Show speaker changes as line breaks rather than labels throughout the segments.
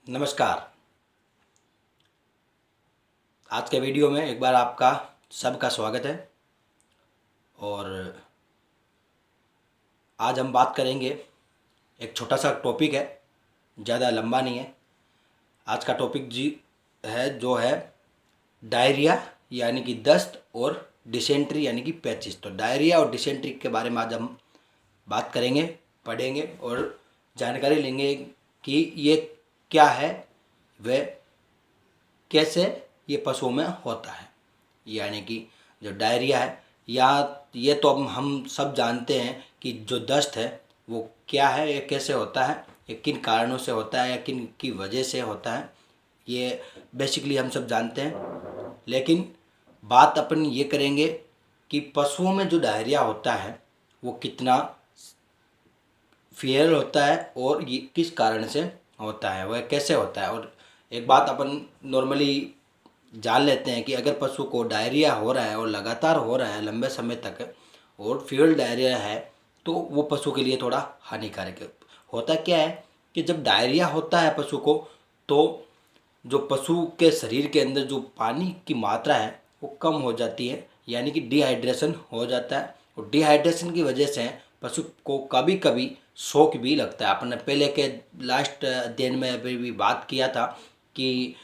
नमस्कार। आज के वीडियो में एक बार आपका सबका स्वागत है। और आज हम बात करेंगे, एक छोटा सा टॉपिक है, ज़्यादा लंबा नहीं है। आज का टॉपिक जो है डायरिया यानी कि दस्त और डिसेंट्री यानी कि पैचिस। तो डायरिया और डिसेंट्री के बारे में आज हम बात करेंगे, पढ़ेंगे और जानकारी लेंगे कि ये क्या है, वह कैसे ये पशुओं में होता है। यानी कि जो डायरिया है, या ये तो हम सब जानते हैं कि जो दस्त है वो क्या है, ये कैसे होता है, ये किन कारणों से होता है या किन की वजह से होता है, ये बेसिकली हम सब जानते हैं। लेकिन बात अपन ये करेंगे कि पशुओं में जो डायरिया होता है वो कितना फेयर होता है और ये किस कारण से होता है, वह कैसे होता है। और एक बात अपन नॉर्मली जान लेते हैं कि अगर पशु को डायरिया हो रहा है और लगातार हो रहा है लंबे समय तक और फील्ड डायरिया है तो वो पशु के लिए थोड़ा हानिकारक है। होता क्या है कि जब डायरिया होता है पशु को, तो जो पशु के शरीर के अंदर जो पानी की मात्रा है वो कम हो जाती है, यानी कि डिहाइड्रेशन हो जाता है। और डिहाइड्रेशन की वजह से पशु को कभी कभी शौक भी लगता है। अपन ने पहले के लास्ट अध्ययन में अभी भी बात किया था कि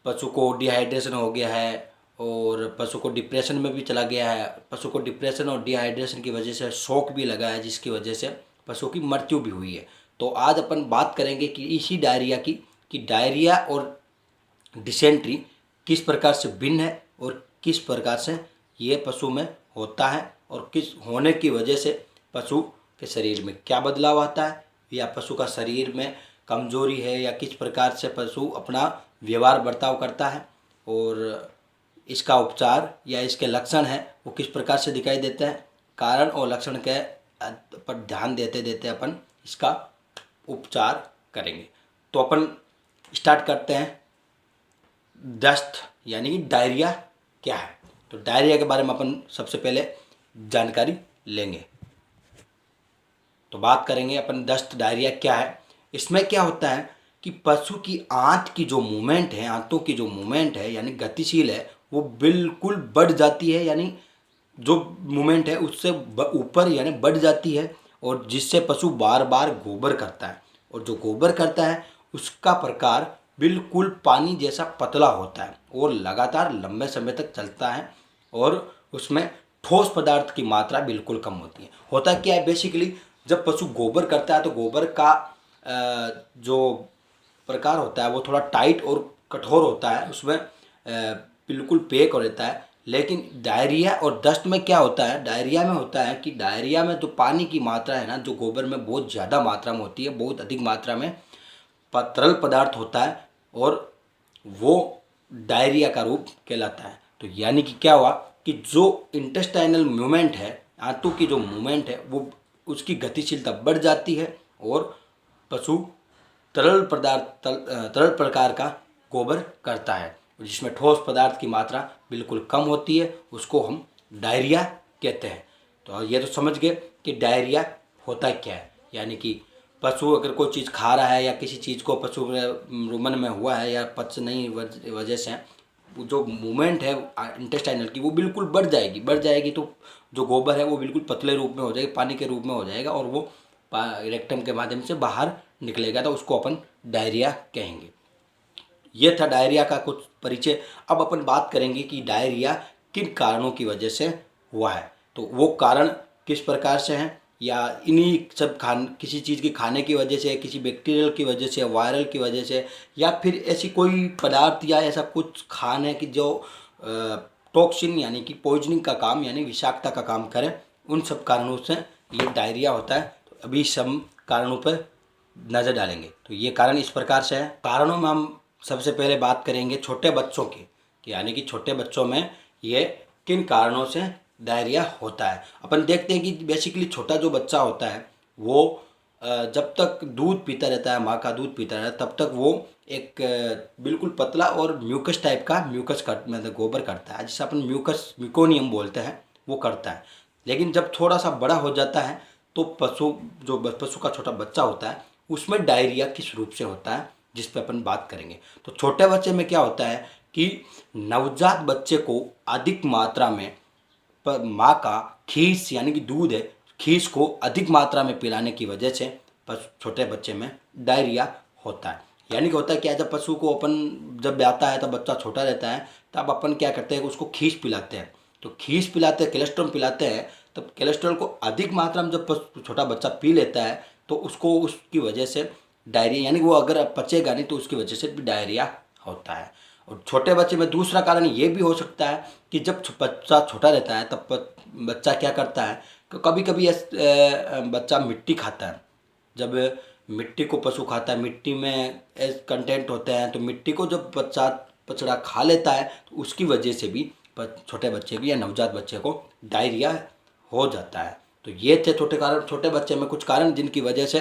पशु को डिहाइड्रेशन हो गया है और पशु को डिप्रेशन में भी चला गया है। पशु को डिप्रेशन और डिहाइड्रेशन की वजह से शॉक भी लगा है, जिसकी वजह से पशु की मृत्यु भी हुई है। तो आज अपन बात करेंगे कि इसी डायरिया की, कि डायरिया और डिसेंट्री किस प्रकार से भिन्न है और किस प्रकार से ये पशु में होता है और किस होने की वजह से पशु के शरीर में क्या बदलाव आता है, या पशु का शरीर में कमजोरी है, या किस प्रकार से पशु अपना व्यवहार बर्ताव करता है, और इसका उपचार या इसके लक्षण हैं वो किस प्रकार से दिखाई देते हैं। कारण और लक्षण के पर ध्यान देते देते अपन इसका उपचार करेंगे। तो अपन स्टार्ट करते हैं। दस्त यानी कि डायरिया क्या है। तो डायरिया के बारे में अपन सबसे पहले जानकारी लेंगे। तो बात करेंगे अपन दस्त डायरिया क्या है। इसमें क्या होता है कि पशु की आंत की जो मूवमेंट है, आंतों की जो मूवमेंट है यानी गतिशील है, वो बिल्कुल बढ़ जाती है, यानी जो मूवमेंट है उससे ऊपर यानी बढ़ जाती है, और जिससे पशु बार बार गोबर करता है। और जो गोबर करता है उसका प्रकार बिल्कुल पानी जैसा पतला होता है और लगातार लंबे समय तक चलता है, और उसमें ठोस पदार्थ की मात्रा बिल्कुल कम होती है। होता क्या है, बेसिकली जब पशु गोबर करता है तो गोबर का जो प्रकार होता है वो थोड़ा टाइट और कठोर होता है, उसमें बिल्कुल पैक हो रहता है। लेकिन डायरिया और दस्त में क्या होता है, डायरिया में होता है कि डायरिया में जो पानी की मात्रा है ना, जो गोबर में बहुत ज़्यादा मात्रा में होती है, बहुत अधिक मात्रा में तरल पदार्थ होता है, और वो डायरिया का रूप कहलाता है। तो यानी कि क्या हुआ कि जो इंटेस्टाइनल मूवमेंट है, आंतों की जो मूवमेंट है, वो उसकी गतिशीलता बढ़ जाती है और पशु तरल प्रकार का गोबर करता है, जिसमें ठोस पदार्थ की मात्रा बिल्कुल कम होती है, उसको हम डायरिया कहते हैं। तो ये तो समझ गए कि डायरिया होता क्या है। यानी कि पशु अगर कोई चीज़ खा रहा है या किसी चीज़ को पशु रुमन में हुआ है या पच नहीं वजह से जो मूवमेंट है इंटेस्टाइनल की वो बिल्कुल बढ़ जाएगी तो जो गोबर है वो बिल्कुल पतले रूप में हो जाएगी, पानी के रूप में हो जाएगा, और वो रेक्टम के माध्यम से बाहर निकलेगा, तो उसको अपन डायरिया कहेंगे। ये था डायरिया का कुछ परिचय। अब अपन बात करेंगे कि डायरिया किन कारणों की वजह से हुआ है। तो वो कारण किस प्रकार से हैं, या इन्हीं सब किसी चीज़ की खाने की वजह से, किसी बैक्टीरियल की वजह से, वायरल की वजह से, या फिर ऐसी कोई पदार्थ या ऐसा कुछ खाने की जो टॉक्सिन यानी कि पॉइजनिंग का काम यानी विषाक्तता का काम करे, उन सब कारणों से ये डायरिया होता है। तो अभी सब कारणों पर नज़र डालेंगे। तो ये कारण इस प्रकार से है। कारणों में हम सबसे पहले बात करेंगे छोटे बच्चों की, यानी कि छोटे बच्चों में ये किन कारणों से डायरिया होता है। अपन देखते हैं कि बेसिकली छोटा जो बच्चा होता है वो जब तक दूध पीता रहता है, माँ का दूध पीता रहता है, तब तक वो एक बिल्कुल पतला और म्यूकस टाइप का मतलब गोबर करता है, जिसे अपन म्यूकोनियम बोलते हैं, वो करता है। लेकिन जब थोड़ा सा बड़ा हो जाता है तो पशु का छोटा बच्चा होता है उसमें डायरिया किस रूप से होता है, जिस पे अपन बात करेंगे। तो छोटे बच्चे में क्या होता है कि नवजात बच्चे को अधिक मात्रा में माँ का खीस यानी कि दूध है, खीस को अधिक मात्रा में पिलाने की वजह से छोटे बच्चे में डायरिया होता है। यानी कि होता है क्या, जब पशु को अपन जब ब्याता है तब बच्चा छोटा रहता है, तब अपन क्या करते हैं उसको खीस पिलाते हैं। तो खीस पिलाते हैं, कोलेस्ट्रॉल पिलाते हैं, तब कोलेस्ट्रॉल को अधिक मात्रा में जब छोटा बच्चा पी लेता है तो उसको उसकी वजह से डायरिया, यानी कि वो अगर पचेगा नहीं तो उसकी वजह से भी डायरिया होता है। और छोटे बच्चे में दूसरा कारण ये भी हो सकता है कि जब बच्चा छोटा रहता है तब बच्चा क्या करता है कि कभी कभी बच्चा मिट्टी खाता है। जब मिट्टी को पशु खाता है, मिट्टी में कंटेंट होते हैं, तो मिट्टी को जब बछड़ा खा लेता है तो उसकी वजह से भी छोटे बच्चे की या नवजात बच्चे को डायरिया हो जाता है। तो ये थे छोटे बच्चे में कुछ कारण जिनकी वजह से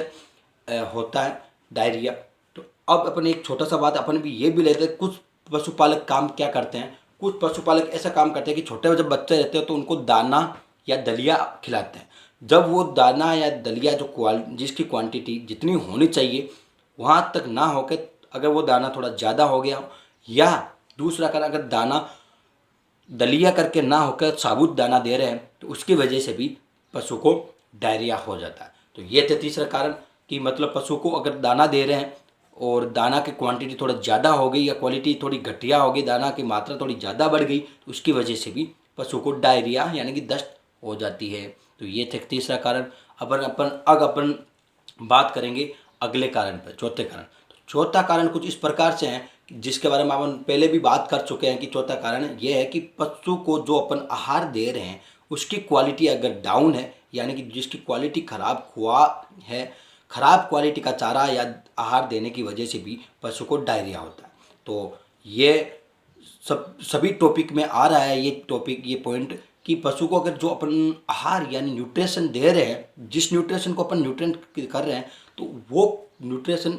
होता है डायरिया। तो अब अपन एक छोटा सा बात अपन भी ये भी लेते हैं, कुछ पशुपालक काम क्या करते हैं। कुछ पशुपालक ऐसा काम करते हैं कि छोटे जब बच्चे रहते हैं तो उनको दाना या दलिया खिलाते हैं। जब वो दाना या दलिया जिसकी क्वांटिटी जितनी होनी चाहिए वहाँ तक ना हो के, अगर वो दाना थोड़ा ज़्यादा हो गया हो, या दूसरा कारण अगर दाना दलिया करके ना होकर साबुत दाना दे रहे हैं तो उसकी वजह से भी पशु को डायरिया हो जाता है। तो ये थे तीसरा कारण कि मतलब पशु को अगर दाना दे रहे हैं और दाना की क्वांटिटी थोड़ा ज़्यादा हो गई या क्वालिटी थोड़ी घटिया हो गई, दाना की मात्रा थोड़ी ज़्यादा बढ़ गई, तो उसकी वजह से भी पशु को डायरिया यानी कि दस्त हो जाती है। तो ये थे तीसरा कारण। अपन बात करेंगे अगले कारण पर, चौथे कारण। तो चौथा कारण कुछ इस प्रकार से है जिसके बारे में अपन पहले भी बात कर चुके हैं कि चौथा कारण ये है कि पशु को जो अपन आहार दे रहे हैं उसकी क्वालिटी अगर डाउन है, यानी कि जिसकी क्वालिटी खराब हुआ है, खराब क्वालिटी का चारा या आहार देने की वजह से भी पशु को डायरिया होता है। तो ये सभी टॉपिक में आ रहा है ये पॉइंट कि पशु को अगर जो अपन आहार यानी न्यूट्रिशन दे रहे हैं, जिस न्यूट्रिशन को अपन न्यूट्रिएंट कर रहे हैं, तो वो न्यूट्रिशन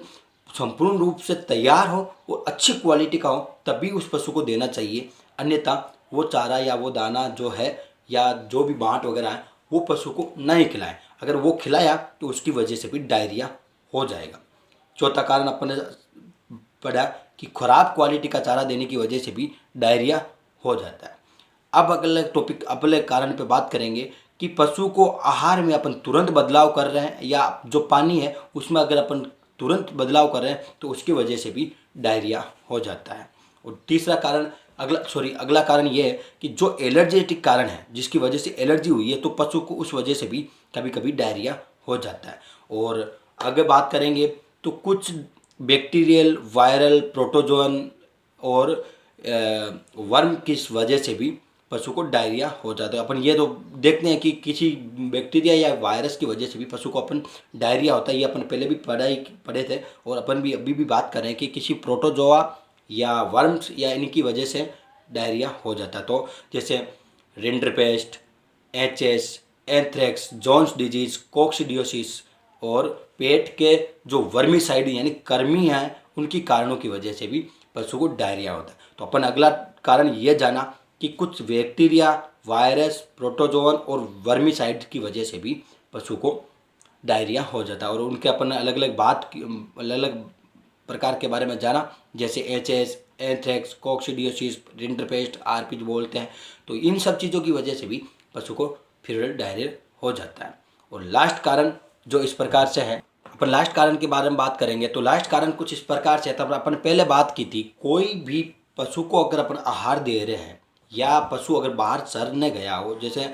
संपूर्ण रूप से तैयार हो और अच्छी क्वालिटी का हो तभी उस पशु को देना चाहिए। अन्यथा वो चारा या वो दाना जो है या जो भी बांट वगैरह है वो पशु को नहीं खिलाएं। अगर वो खिलाया तो उसकी वजह से भी डायरिया हो जाएगा। चौथा कारण अपन ने पढ़ा कि खराब क्वालिटी का चारा देने की वजह से भी डायरिया हो जाता है। अब अगले कारण पे बात करेंगे कि पशु को आहार में अपन तुरंत बदलाव कर रहे हैं या जो पानी है उसमें अगर अपन तुरंत बदलाव कर रहे हैं तो उसकी वजह से भी डायरिया हो जाता है। और तीसरा कारण अगला कारण ये है कि जो एलर्जेटिक कारण है जिसकी वजह से एलर्जी हुई है तो पशु को उस वजह से भी कभी कभी डायरिया हो जाता है। और अगर बात करेंगे तो कुछ बैक्टीरियल, वायरल, प्रोटोजोन और वर्म की वजह से भी पशु को डायरिया हो जाता है। अपन ये तो देखते हैं कि किसी बैक्टीरिया या वायरस की वजह से भी पशु को अपन डायरिया होता है। ये अपन पहले भी पढ़े थे और अपन भी अभी भी बात कर रहे हैं कि किसी प्रोटोजोआ या वर्म्स या इनकी वजह से डायरिया हो जाता है। तो जैसे rinderpest, HS, anthrax, Johne's disease, coccidiosis और पेट के जो वर्मीसाइड यानी कृमि हैं उनकी कारणों की वजह से भी पशु को डायरिया होता है। तो अपन अगला कारण ये जाना कि कुछ बैक्टीरिया, वायरस, प्रोटोजोन और वर्मीसाइड की वजह से भी पशु को डायरिया हो जाता है। और उनके अपन अलग अलग प्रकार के बारे में जाना, जैसे एचएस, एंथ्रेक्स, कोक्सीडियोसिस, रिंडरपेस्ट, आरपी बोलते हैं। तो इन सब चीज़ों की वजह से भी पशु को फिर डायरिया हो जाता है। और लास्ट कारण जो इस प्रकार से है, अपन लास्ट कारण के बारे में बात करेंगे। तो लास्ट कारण कुछ इस प्रकार से है, तब अपन पहले बात की थी, कोई भी पशु को अगर अपन आहार दे रहे हैं या पशु अगर बाहर चरने गया हो, जैसे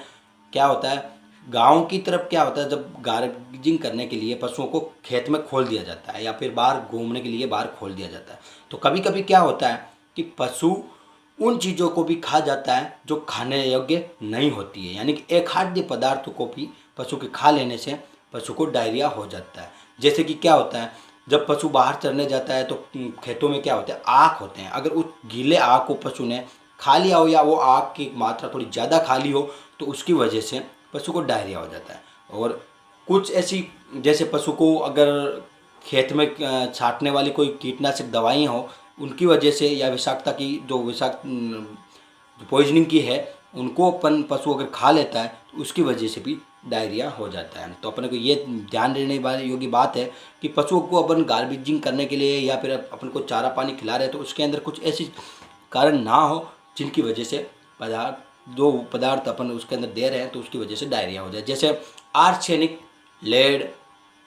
क्या होता है गांव की तरफ क्या होता है, जब गार्जिंग करने के लिए पशुओं को खेत में खोल दिया जाता है या फिर बाहर घूमने के लिए बाहर खोल दिया जाता है। तो कभी कभी क्या होता है कि पशु उन चीज़ों को भी खा जाता है जो खाने योग्य नहीं होती है, यानी कि अखाद्य पदार्थों को भी पशु के खा लेने से पशु को डायरिया हो जाता है। जैसे कि क्या होता है, जब पशु बाहर चरने जाता है तो खेतों में क्या होते हैं, आँख होते हैं। अगर उस गीले आँख को पशु ने खा लिया हो या वो आँख की मात्रा थोड़ी ज़्यादा खा ली हो तो उसकी वजह से पशु को डायरिया हो जाता है। और कुछ ऐसी, जैसे पशु को अगर खेत में छांटने वाली कोई कीटनाशक दवाइयाँ हो उनकी वजह से या विषाक्तता की जो पॉइजनिंग की है उनको पशु अगर खा लेता है तो उसकी वजह से भी डायरिया हो जाता है। तो अपने को ये ध्यान देने वाली योग्य बात है कि पशुओं को अपन गार्बेजिंग करने के लिए या फिर अपन को चारा पानी खिला रहे हैं तो उसके अंदर कुछ ऐसी कारण ना हो जिनकी वजह से पदार्थ अपन उसके अंदर दे रहे हैं तो उसकी वजह से डायरिया हो जाए। जैसे आर्सेनिक, लेड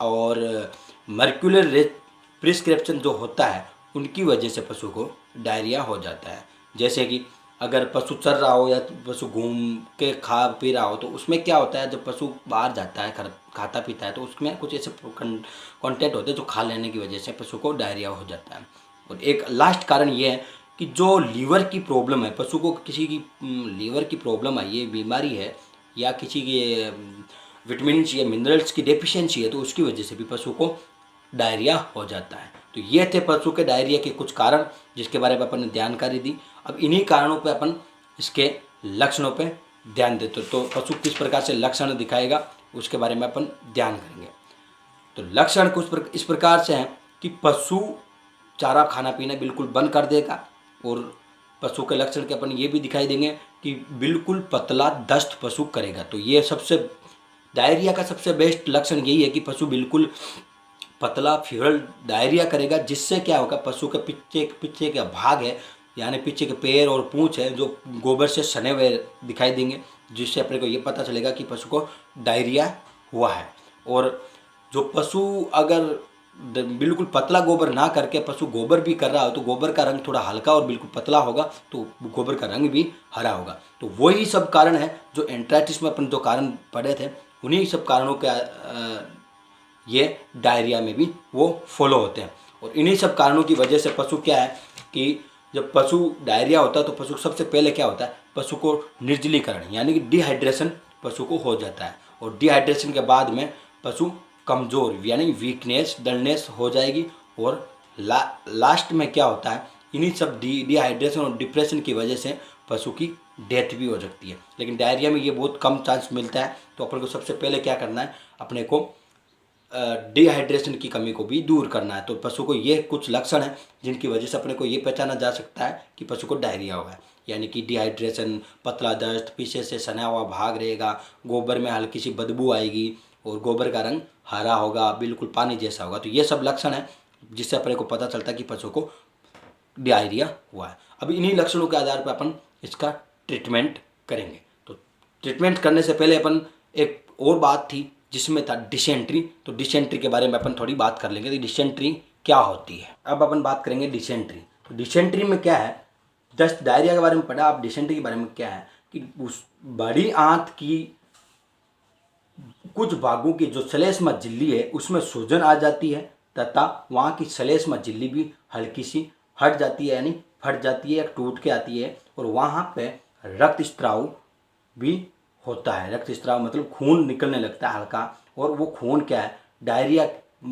और मर्क्यूलर प्रिस्क्रिप्शन जो होता है उनकी वजह से पशु को डायरिया हो जाता है। जैसे कि अगर पशु चर रहा हो या पशु घूम के खा पी रहा हो तो उसमें क्या होता है, जब पशु बाहर जाता है खाता पीता है तो उसमें कुछ ऐसे कंटेंट होते हैं जो खा लेने की वजह से पशु को डायरिया हो जाता है। और एक लास्ट कारण ये है कि जो लीवर की प्रॉब्लम है, पशु को किसी की लीवर की प्रॉब्लम है, ये बीमारी है या किसी की विटामिन या मिनरल्स की डेफिशिएंसी है तो उसकी वजह से भी पशु को डायरिया हो जाता है। तो ये थे पशु के डायरिया के कुछ कारण जिसके बारे में अपन ने जानकारी दी। अब इन्हीं कारणों पे अपन इसके लक्षणों पे ध्यान देते तो पशु किस प्रकार से लक्षण दिखाएगा उसके बारे में अपन ध्यान करेंगे। तो लक्षण कुछ इस प्रकार से हैं कि पशु चारा खाना पीना बिल्कुल बंद कर देगा और पशु के लक्षण के अपन ये भी दिखाई देंगे कि बिल्कुल पतला दस्त पशु करेगा। तो ये सबसे डायरिया का सबसे बेस्ट लक्षण यही है कि पशु बिल्कुल पतला फ्यूरल डायरिया करेगा, जिससे क्या होगा पशु के पीछे का भाग है यानी पीछे के पैर और पूंछ है जो गोबर से सने हुए दिखाई देंगे, जिससे अपने को ये पता चलेगा कि पशु को डायरिया हुआ है। और जो पशु अगर बिल्कुल पतला गोबर ना करके पशु गोबर भी कर रहा हो तो गोबर का रंग थोड़ा हल्का और बिल्कुल पतला होगा तो गोबर का रंग भी हरा होगा। तो वही सब कारण है जो एंट्राइटिस में अपन जो कारण पढ़े थे उन्हीं सब कारणों के ये डायरिया में भी वो फॉलो होते हैं। और इन्हीं सब कारणों की वजह से पशु क्या है कि जब पशु डायरिया होता है तो पशु सबसे पहले क्या होता है, पशु को निर्जलीकरण यानी कि डिहाइड्रेशन पशु को हो जाता है। और डिहाइड्रेशन के बाद में पशु कमज़ोर यानी वीकनेस डलनेस हो जाएगी। और लास्ट में क्या होता है, इन्हीं सब डिहाइड्रेशन और डिप्रेशन की वजह से पशु की डेथ भी हो सकती है। लेकिन डायरिया में ये बहुत कम चांस मिलता है। तो अपन को सबसे पहले क्या करना है, अपने को डिहाइड्रेशन की कमी को भी दूर करना है। तो पशु को ये कुछ लक्षण हैं जिनकी वजह से अपने को ये पहचाना जा सकता है कि पशु को डायरिया हुआ है, यानी कि डिहाइड्रेशन, पतला दस्त, पीछे से सना हुआ भाग रहेगा, गोबर में हल्की सी बदबू आएगी और गोबर का रंग हरा होगा, बिल्कुल पानी जैसा होगा। तो ये सब लक्षण हैं जिससे अपने को पता चलता है कि पशु को डायरिया हुआ है। अब इन्हीं लक्षणों के आधार पर अपन इसका ट्रीटमेंट करेंगे। तो ट्रीटमेंट करने से पहले अपन एक और बात थी जिसमें था डिसेंट्री। तो डिसेंट्री के बारे में अपन थोड़ी बात कर लेंगे कि डिसेंट्री क्या होती है। अब अपन बात करेंगे डिसेंट्री। तो डिसेंट्री में क्या है, जस्ट डायरिया के बारे में पढ़ा, अब डिसेंट्री के बारे में क्या है कि उस बड़ी आंत की कुछ भागों की जो श्लेष्मा झिल्ली है उसमें सूजन आ जाती है तथा वहाँ की श्लेष्मा झिल्ली भी हल्की सी हट जाती है यानी फट जाती है या टूट के आती है। और वहाँ पे रक्तस्राव भी होता है। रक्तस्राव मतलब खून निकलने लगता है हल्का, और वो खून क्या है, डायरिया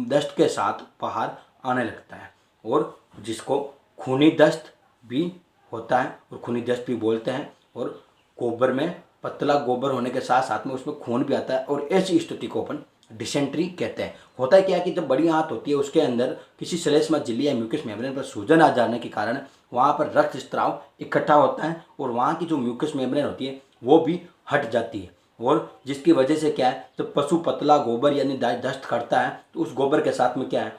दस्त के साथ बाहर आने लगता है और जिसको खूनी दस्त भी होता है और खूनी दस्त भी बोलते हैं। और गोबर में पतला गोबर होने के साथ साथ में उसमें खून भी आता है और ऐसी स्थिति को अपन डिसेंट्री कहते हैं। होता है क्या कि जब बड़ी आंत होती है उसके अंदर किसी श्लेष्मा झिल्ली या म्यूकस मेम्ब्रेन पर सूजन आ जाने के कारण वहाँ पर रक्तस्राव इकट्ठा होता है और वहाँ की जो म्यूकस मेम्ब्रेन होती है वो भी हट जाती है। और जिसकी वजह से क्या है, जब पशु पतला गोबर यानी दस्त करता है तो उस गोबर के साथ में क्या है,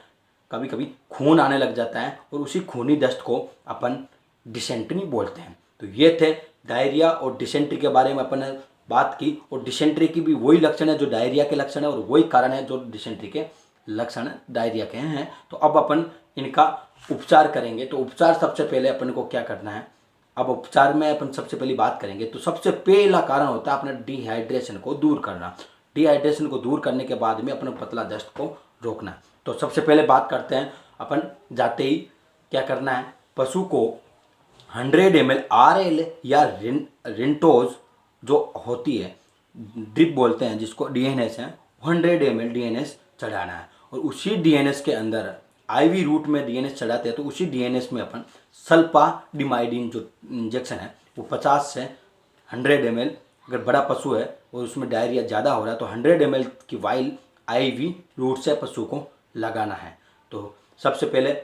कभी कभी खून आने लग जाता है और उसी खूनी दस्त को अपन डिसेंट्री बोलते हैं। तो ये थे डायरिया और डिसेंट्री के बारे में अपन ने बात की। और डिसेंट्री की भी वही लक्षण है जो डायरिया के लक्षण है और वही कारण है जो डिसेंट्री के लक्षण डायरिया के हैं। तो अब अपन इनका उपचार करेंगे। तो उपचार सबसे पहले अपन को क्या करना है, अब उपचार में अपन सबसे पहली बात करेंगे तो सबसे पहला कारण होता है अपने डिहाइड्रेशन को दूर करना। डिहाइड्रेशन को दूर करने के बाद में अपने पतला दस्त को रोकना। तो सबसे पहले बात करते हैं अपन जाते ही क्या करना है, पशु को 100 ml RL या रिंटोज जो होती है ड्रिप बोलते हैं जिसको DNS है, 100 ml DNS चढ़ाना है। और उसी DNS के अंदर IV रूट में DNS चढ़ाते हैं तो उसी DNS में अपन सल्फाडिमाइडिन जो इंजेक्शन है वो 50 से 100 ml, अगर बड़ा पशु है और उसमें डायरिया ज़्यादा हो रहा है तो 100 ml की वाइल IV रूट से पशु को लगाना है। तो सबसे पहले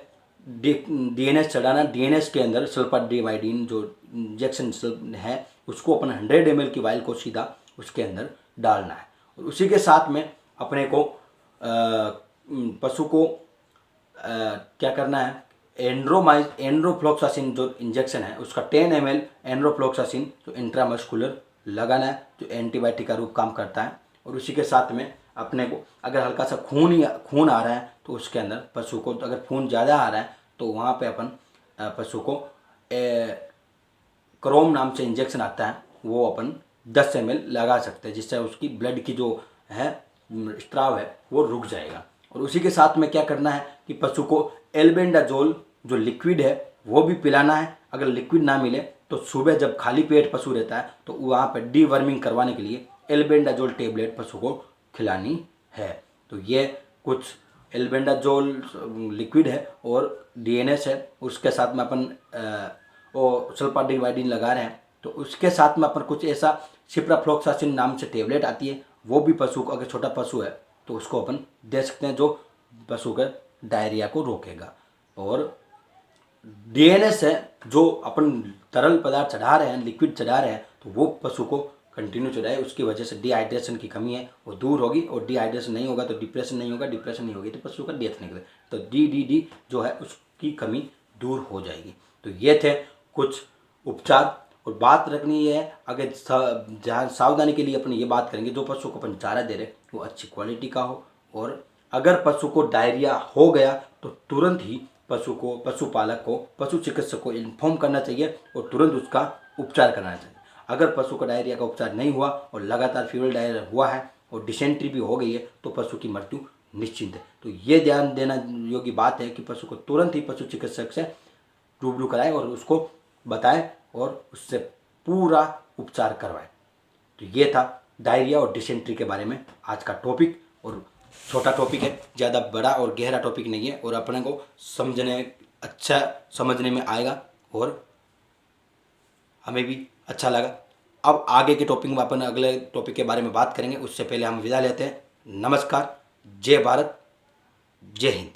DNS चढ़ाना, DNS के अंदर सल्फाडिमाइडिन जो इंजेक्शन है उसको अपन 100 ml की वाइल को सीधा उसके अंदर डालना है और उसी के साथ में अपने को पशु को क्या करना है, एंड्रोफ्लोक्सासिन जो इंजेक्शन है उसका 10 ml एंड्रोफ्लोक्सासिन जो इंट्रामस्कुलर लगाना है, जो एंटीबायोटिक का रूप काम करता है। और उसी के साथ में अपने को अगर हल्का सा खून आ रहा है तो उसके अंदर पशु को, अगर खून ज़्यादा आ रहा है तो वहाँ पे अपन पशु को क्रोम नाम से इंजेक्शन आता है, वो अपन 10 ml लगा सकते हैं, जिससे उसकी ब्लड की जो है स्त्राव है वो रुक जाएगा। और उसी के साथ में क्या करना है कि पशु को एल्बेंडाजोल जो लिक्विड है वो भी पिलाना है। अगर लिक्विड ना मिले तो सुबह जब खाली पेट पशु रहता है तो वहाँ पर डीवर्मिंग करवाने के लिए एल्बेंडाजोल टेबलेट पशु को खिलानी है। तो ये कुछ एल्बेंडाजोल लिक्विड है और डीएनएस है, उसके साथ में अपन वो सल्फाडिवाइडिन लगा रहे हैं। तो उसके साथ में अपन कुछ ऐसा सिप्राफ्लोक्सासिन नाम से टेबलेट आती है, वो भी पशु को, अगर छोटा पशु है तो उसको अपन दे सकते हैं, जो पशु के डायरिया को रोकेगा। और डीएनएस है जो अपन तरल पदार्थ चढ़ा रहे हैं, लिक्विड चढ़ा रहे हैं, तो वो पशु को कंटिन्यू चढ़ाए, उसकी वजह से डिहाइड्रेशन की कमी है वो दूर होगी। और डिहाइड्रेशन नहीं होगा तो डिप्रेशन नहीं होगा, डिप्रेशन नहीं होगी तो पशु का डेथ नहीं होगा, तो डी जो है उसकी कमी दूर हो जाएगी। तो ये थे कुछ उपचार। और बात रखनी है, अगर जहाँ सावधानी के लिए अपन ये बात करेंगे, जो पशु को अपन चारा दे रहे वो अच्छी क्वालिटी का हो। और अगर पशु को डायरिया हो गया तो तुरंत ही पशुपालक को, पशु चिकित्सक को इन्फॉर्म करना चाहिए और तुरंत उसका उपचार करना चाहिए। अगर पशु का डायरिया का उपचार नहीं हुआ और लगातार फीवर डायरिया हुआ है और डिसेंट्री भी हो गई है तो पशु की मृत्यु निश्चित है। तो ये ध्यान देना योग्य बात है कि पशु को तुरंत ही पशु चिकित्सक से रूबरू कराएं और उसको बताएं और उससे पूरा उपचार करवाएं। तो ये था डायरिया और डिसेंट्री के बारे में आज का टॉपिक। और छोटा टॉपिक है, ज़्यादा बड़ा और गहरा टॉपिक नहीं है, और अपने को समझने में आएगा और हमें भी अच्छा लगा। अब आगे के टॉपिक में अपन अगले टॉपिक के बारे में बात करेंगे, उससे पहले हम विदा लेते हैं। नमस्कार, जय भारत, जय हिंद।